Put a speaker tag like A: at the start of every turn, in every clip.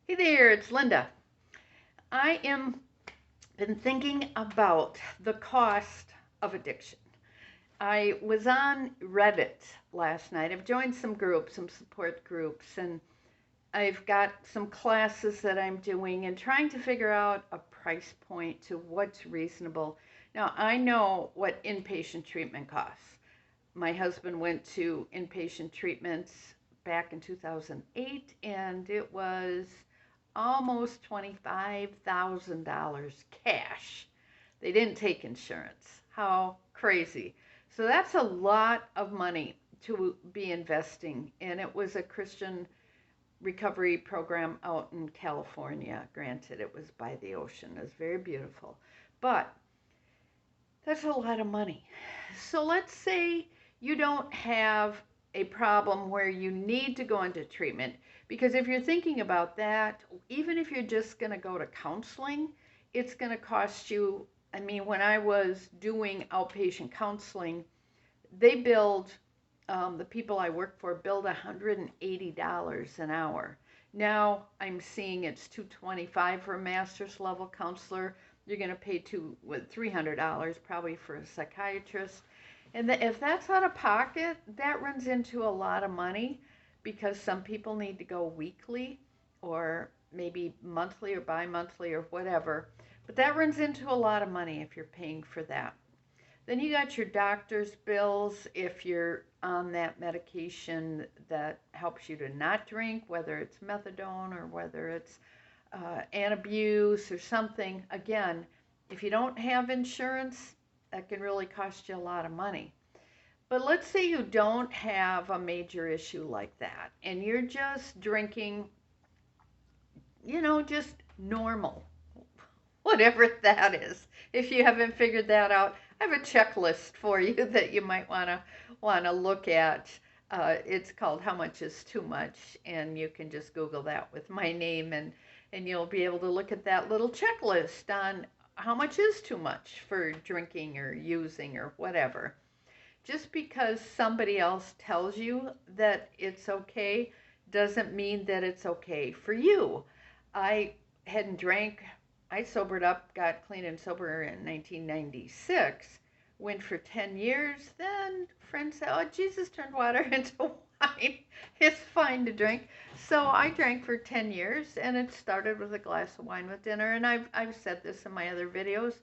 A: Hey there, it's Linda. I am been thinking about the cost of addiction. I was on Reddit last night. I've joined some groups, some support groups, and I've got some classes that I'm doing and trying to figure out a price point to what's reasonable. Now, I know what inpatient treatment costs. My husband went to inpatient treatments back in 2008, and it was almost $25,000 cash. They didn't take insurance. How crazy. So that's a lot of money to be investing. And it was a Christian recovery program out in California. Granted, it was by the ocean. It was very beautiful. But that's a lot of money. So let's say you don't have a problem where you need to go into treatment. Because if you're thinking about that, even if you're just going to go to counseling, it's going to cost you. I mean, when I was doing outpatient counseling, they billed, the people I work for billed $180 an hour. Now I'm seeing it's $225 for a master's level counselor. You're going to pay $300 probably for a psychiatrist. And if that's out of pocket, that runs into a lot of money because some people need to go weekly or maybe monthly or bi-monthly or whatever. But that runs into a lot of money if you're paying for that. Then you got your doctor's bills if you're on that medication that helps you to not drink, whether it's methadone or whether it's Antabuse or something. Again, if you don't have insurance, that can really cost you a lot of money. But let's say you don't have a major issue like that and you're just drinking, just normal, whatever that is. If you haven't figured that out, I have a checklist for you that you might want to look at. It's called How Much is Too Much, and you can just Google that with my name, and you'll be able to look at that little checklist on how much is too much for drinking or using or whatever. Just because somebody else tells you that it's okay doesn't mean that it's okay for you. I hadn't drank. I sobered up, got clean and sober in 1996, went for 10 years. Then friends said, oh, Jesus turned water into wine. It's fine to drink. So I drank for 10 years, and it started with a glass of wine with dinner. And I've said this in my other videos.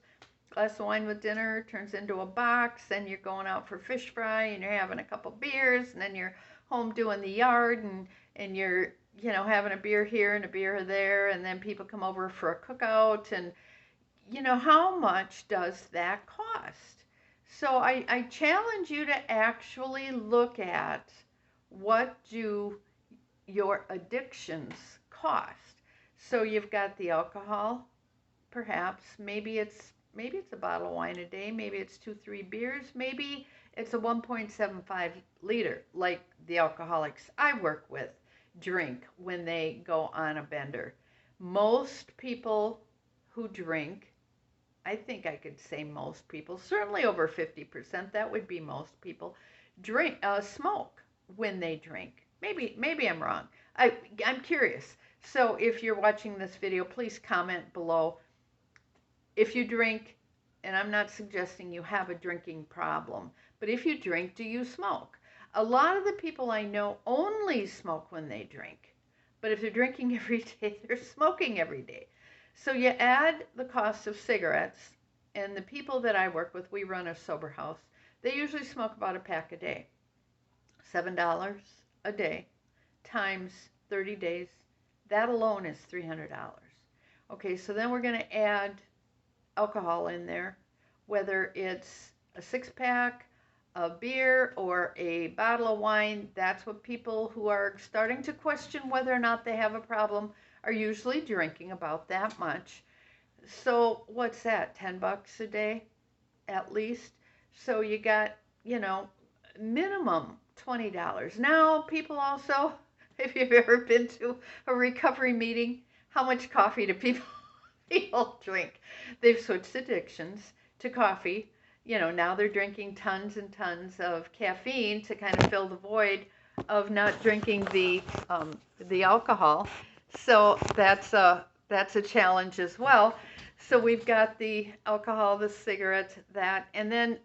A: Glass of wine with dinner turns into a box, and you're going out for fish fry, and you're having a couple beers, and then you're home doing the yard, and you're having a beer here and a beer there, and then people come over for a cookout, and how much does that cost? So I challenge you to actually look at what do your addictions cost. So you've got the alcohol, perhaps, maybe it's a bottle of wine a day, maybe it's 2-3 beers, maybe it's a 1.75 liter, like the alcoholics I work with drink when they go on a bender. Most people who drink, I think I could say most people, certainly over 50%, that would be most people, smoke when they drink. Maybe I'm wrong. I'm curious. So if you're watching this video, please comment below. If you drink, and I'm not suggesting you have a drinking problem, but if you drink, do you smoke? A lot of the people I know only smoke when they drink. But if they're drinking every day, they're smoking every day. So you add the cost of cigarettes, and the people that I work with, we run a sober house, they usually smoke about a pack a day. $7 a day times 30 days, that alone is $300. Okay, so then we're going to add alcohol in there, whether it's a 6-pack, a beer, or a bottle of wine. That's what people who are starting to question whether or not they have a problem are usually drinking, about that much. So what's that, 10 bucks a day at least? So you got, minimum $20. Now people also, if you've ever been to a recovery meeting, how much coffee do people drink? They've switched addictions to coffee. Now they're drinking tons and tons of caffeine to kind of fill the void of not drinking the alcohol. So that's a challenge as well. So we've got the alcohol, the cigarettes, that, and then,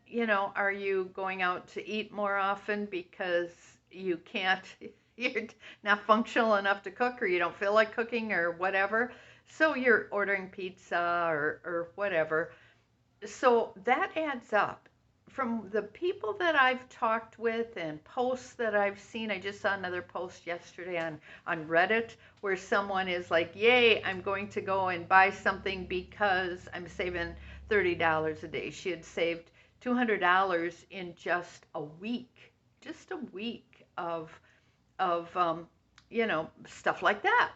A: are you going out to eat more often because you can't, you're not functional enough to cook, or you don't feel like cooking, or whatever. So you're ordering pizza or whatever. So that adds up. From the people that I've talked with and posts that I've seen, I just saw another post yesterday on Reddit where someone is like, yay, I'm going to go and buy something because I'm saving $30 a day. She had saved $200 in just a week of stuff like that.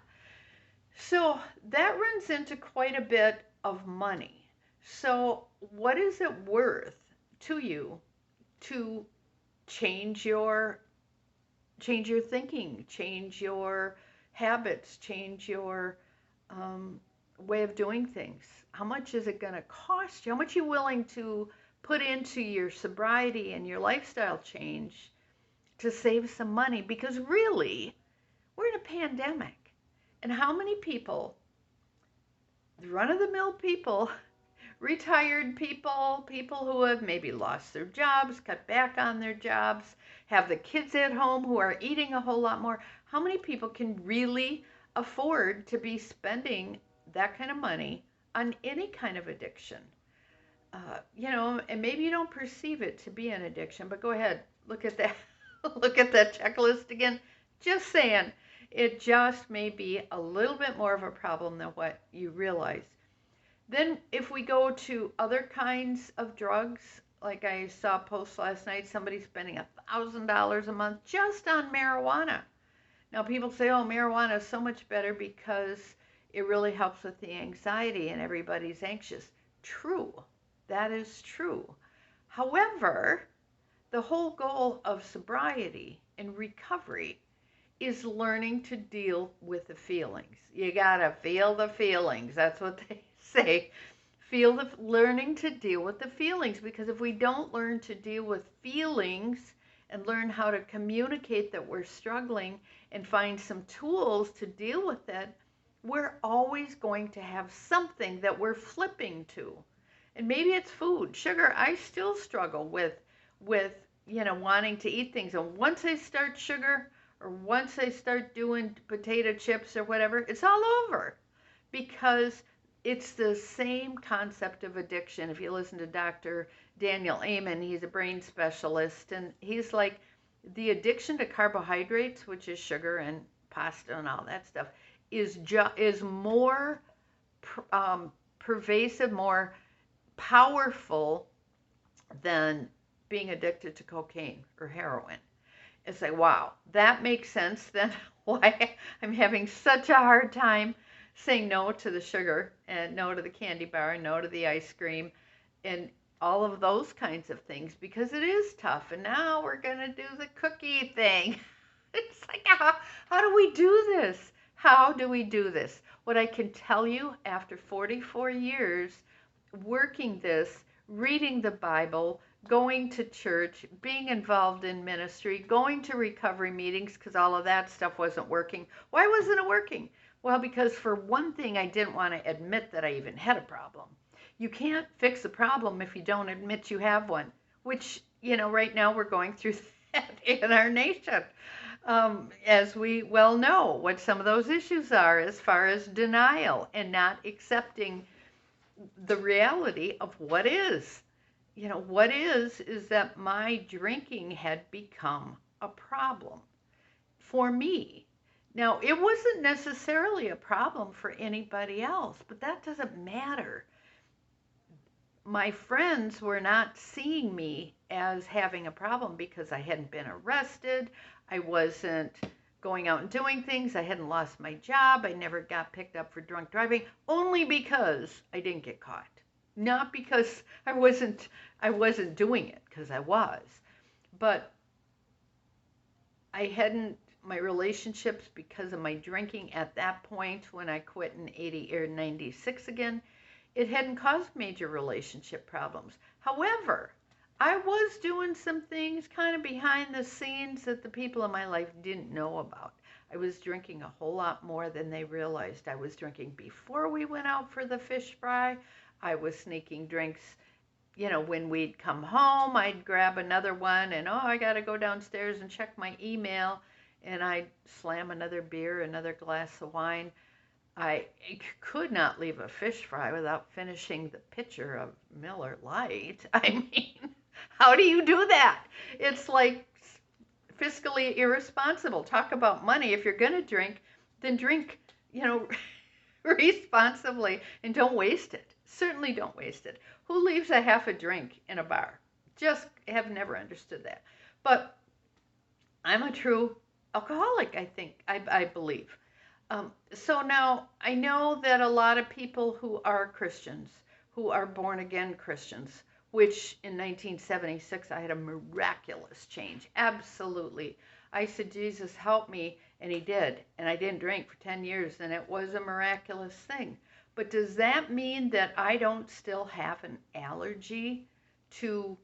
A: So that runs into quite a bit of money. So what is it worth to you to change your change your thinking, change your habits, change your way of doing things? How much is it going to cost you? How much are you willing to put into your sobriety and your lifestyle change to save some money? Because really, we're in a pandemic. And how many people, run of the mill people, retired people, people who have maybe lost their jobs, cut back on their jobs, have the kids at home who are eating a whole lot more, how many people can really afford to be spending that kind of money on any kind of addiction? And maybe you don't perceive it to be an addiction, but go ahead, look at that, look at that checklist again. Just saying, it just may be a little bit more of a problem than what you realize. Then if we go to other kinds of drugs, like I saw a post last night, somebody spending $1,000 a month just on marijuana. Now people say, oh, marijuana is so much better because it really helps with the anxiety and everybody's anxious. True, that is true. However, the whole goal of sobriety and recovery is learning to deal with the feelings. You gotta feel the feelings. That's what they say. Learning to deal with the feelings, because if we don't learn to deal with feelings and learn how to communicate that we're struggling and find some tools to deal with it, we're always going to have something that we're flipping to. And maybe it's food, sugar. I still struggle with wanting to eat things, and once I start sugar, or once I start doing potato chips or whatever, it's all over, because it's the same concept of addiction. If you listen to Dr. Daniel Amen, he's a brain specialist, and he's like, the addiction to carbohydrates, which is sugar and pasta and all that stuff, is more pervasive, more powerful than being addicted to cocaine or heroin. It's like, wow, that makes sense then why I'm having such a hard time saying no to the sugar and no to the candy bar and no to the ice cream and all of those kinds of things, because it is tough. And now we're going to do the cookie thing. It's like, how do we do this? How do we do this? What I can tell you after 44 years working this, reading the Bible, going to church, being involved in ministry, going to recovery meetings, because all of that stuff wasn't working. Why wasn't it working? Well, because for one thing, I didn't want to admit that I even had a problem. You can't fix a problem if you don't admit you have one, which, right now we're going through that in our nation. As we well know what some of those issues are, as far as denial and not accepting the reality of what is. What is that my drinking had become a problem for me. Now, it wasn't necessarily a problem for anybody else, but that doesn't matter. My friends were not seeing me as having a problem because I hadn't been arrested. I wasn't going out and doing things. I hadn't lost my job. I never got picked up for drunk driving, only because I didn't get caught. Not because I wasn't doing it, because I was. But I hadn't, my relationships, because of my drinking at that point when I quit in 80 or 96 again, it hadn't caused major relationship problems. However, I was doing some things kind of behind the scenes that the people in my life didn't know about. I was drinking a whole lot more than they realized. I was drinking before we went out for the fish fry. I was sneaking drinks, when we'd come home, I'd grab another one and, oh, I got to go downstairs and check my email. And I'd slam another beer, another glass of wine. I could not leave a fish fry without finishing the pitcher of Miller Lite. I mean, how do you do that? It's like fiscally irresponsible. Talk about money. If you're going to drink, then drink, responsibly and don't waste it. Certainly don't waste it. Who leaves a half a drink in a bar? Just have never understood that. But I'm a true alcoholic, I think, I believe. So now I know that a lot of people who are Christians, who are born again Christians, which in 1976 I had a miraculous change. Absolutely. I said, Jesus, help me. And he did. And I didn't drink for 10 years. And it was a miraculous thing. But does that mean that I don't still have an allergy to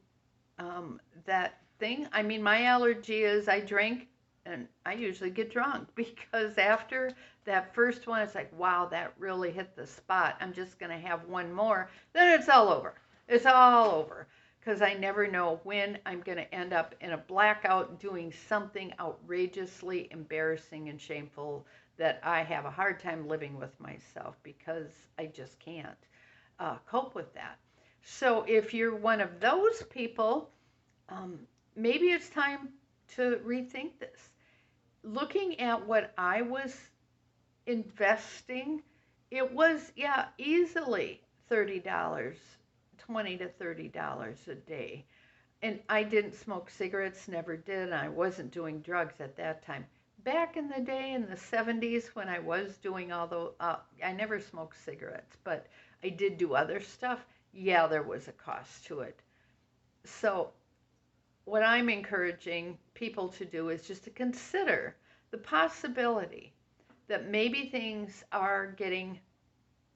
A: that thing? I mean, my allergy is I drink and I usually get drunk, because after that first one, it's like, wow, that really hit the spot. I'm just going to have one more. Then it's all over. It's all over, because I never know when I'm going to end up in a blackout doing something outrageously embarrassing and shameful that I have a hard time living with myself, because I just can't cope with that. So if you're one of those people, maybe it's time to rethink this. Looking at what I was investing, it was, easily $30, $20 to $30 a day. And I didn't smoke cigarettes, never did, and I wasn't doing drugs at that time. Back in the day, in the 70s, when I was doing I never smoked cigarettes, but I did do other stuff. Yeah, there was a cost to it. So what I'm encouraging people to do is just to consider the possibility that maybe things are getting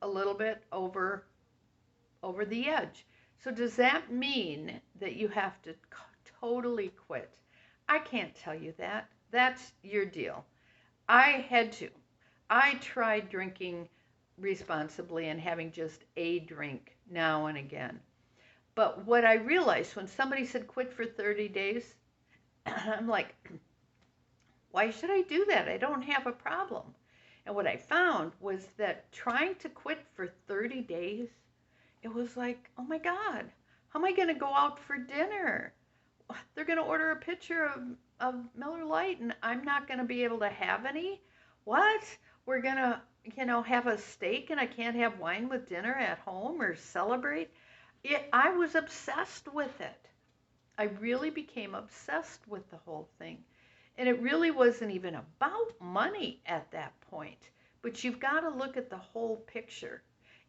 A: a little bit over the edge. So does that mean that you have to totally quit? I can't tell you that. That's your deal. I had to. I tried drinking responsibly and having just a drink now and again. But what I realized when somebody said quit for 30 days, I'm like, why should I do that? I don't have a problem. And what I found was that trying to quit for 30 days, it was like, oh my God, how am I going to go out for dinner? They're going to order a pitcher of Miller Lite and I'm not going to be able to have any? What? We're going to, have a steak and I can't have wine with dinner at home or celebrate? I was obsessed with it. I really became obsessed with the whole thing. And it really wasn't even about money at that point. But you've got to look at the whole picture.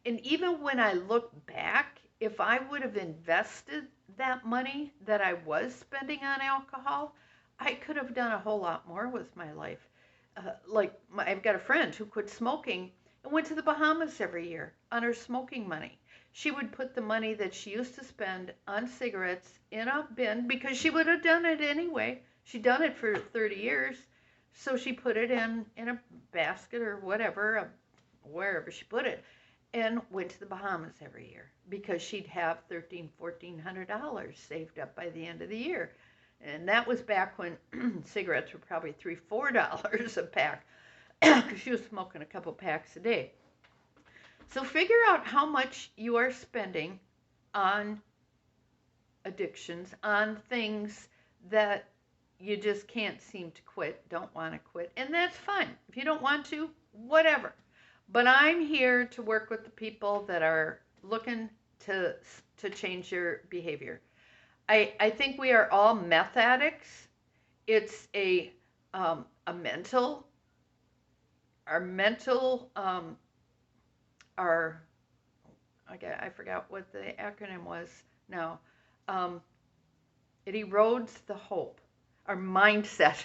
A: And even when I look back, if I would have invested that money that I was spending on alcohol, I could have done a whole lot more with my life. I've got a friend who quit smoking and went to the Bahamas every year on her smoking money. She would put the money that she used to spend on cigarettes in a bin, because she would have done it anyway. She'd done it for 30 years. So she put it in a basket or whatever, wherever she put it, and went to the Bahamas every year, because she'd have $1,300, $1,400 saved up by the end of the year. And that was back when cigarettes were probably $3, $4 a pack, because she was smoking a couple packs a day. So figure out how much you are spending on addictions, on things that you just can't seem to quit, don't want to quit. And that's fine. If you don't want to, whatever. But I'm here to work with the people that are looking to change your behavior. I think we are all meth addicts. It's our I forgot what the acronym was now. It erodes the hope. Our mindset.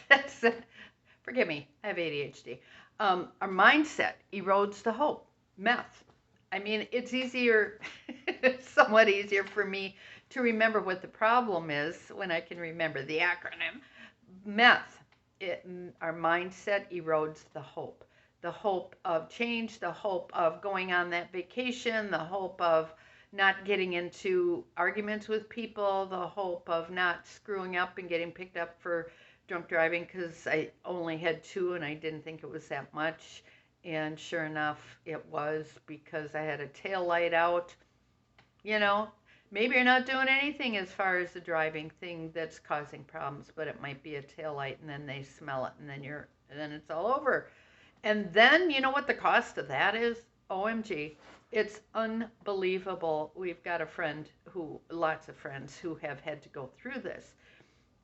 A: Forgive me, I have ADHD. Our mindset erodes the hope. Meth. I mean, it's easier, it's somewhat easier for me to remember what the problem is when I can remember the acronym. Meth our mindset erodes the hope of change, the hope of going on that vacation, the hope of not getting into arguments with people, the hope of not screwing up and getting picked up for drunk driving, because I only had 2 and I didn't think it was that much. And sure enough, it was, because I had a tail light out. You know, maybe you're not doing anything as far as the driving thing that's causing problems, but it might be a tail light, and then they smell it, and then it's all over. And then you know what the cost of that is? OMG. It's unbelievable. We've got lots of friends who have had to go through this.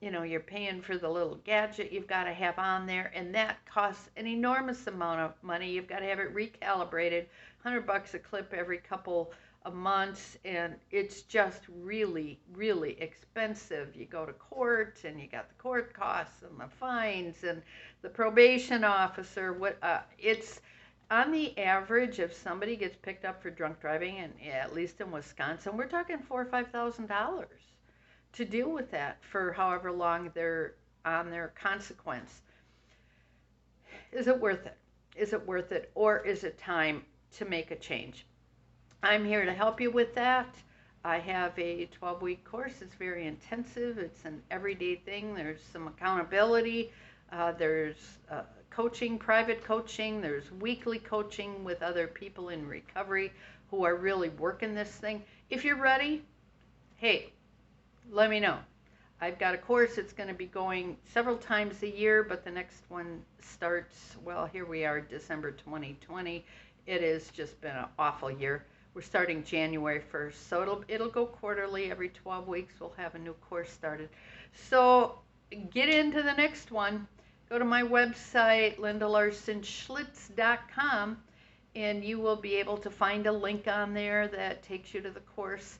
A: You know, you're paying for the little gadget you've got to have on there, and that costs an enormous amount of money. You've got to have it recalibrated, $100 a clip every couple of months, and it's just really, really expensive. You go to court, and you got the court costs and the fines and the probation officer. It's on the average, if somebody gets picked up for drunk driving, and at least in Wisconsin, we're talking $4,000 or $5,000 to deal with that for however long they're on their consequence. Is it worth it? Is it worth it? Or is it time to make a change? I'm here to help you with that. I have a 12-week course. It's very intensive. It's an everyday thing. There's some accountability. There's coaching, private coaching. There's weekly coaching with other people in recovery who are really working this thing. If you're ready, hey, let me know. I've got a course. It's going to be going several times a year, but the next one starts, well, here we are, December 2020. It has just been an awful year. We're starting January 1st, so it'll go quarterly. Every 12 weeks we'll have a new course started. So get into the next one. Go to my website, LindaLarsonSchlitz.com, and you will be able to find a link on there that takes you to the course.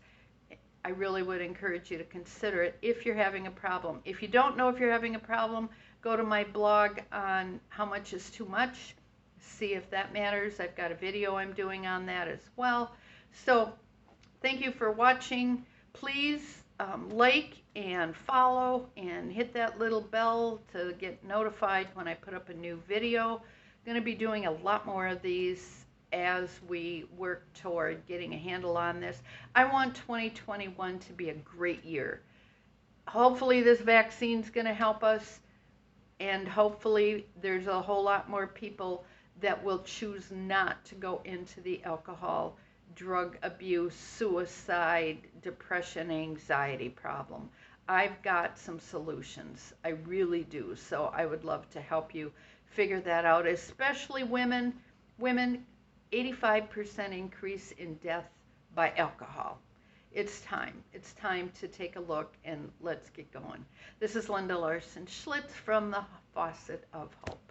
A: I really would encourage you to consider it if you're having a problem. If you don't know if you're having a problem, go to my blog on how much is too much. See if that matters. I've got a video I'm doing on that as well. So thank you for watching. Please like and follow and hit that little bell to get notified when I put up a new video. I'm going to be doing a lot more of these as we work toward getting a handle on this. I want 2021 to be a great year. Hopefully this vaccine's going to help us, and hopefully there's a whole lot more people that will choose not to go into the alcohol, drug abuse, suicide, depression, anxiety problem. I've got some solutions. I really do. So I would love to help you figure that out, especially women. 85% increase in death by alcohol. It's time. It's time to take a look, and let's get going. This is Linda Larson Schlitz from the Faucet of Hope.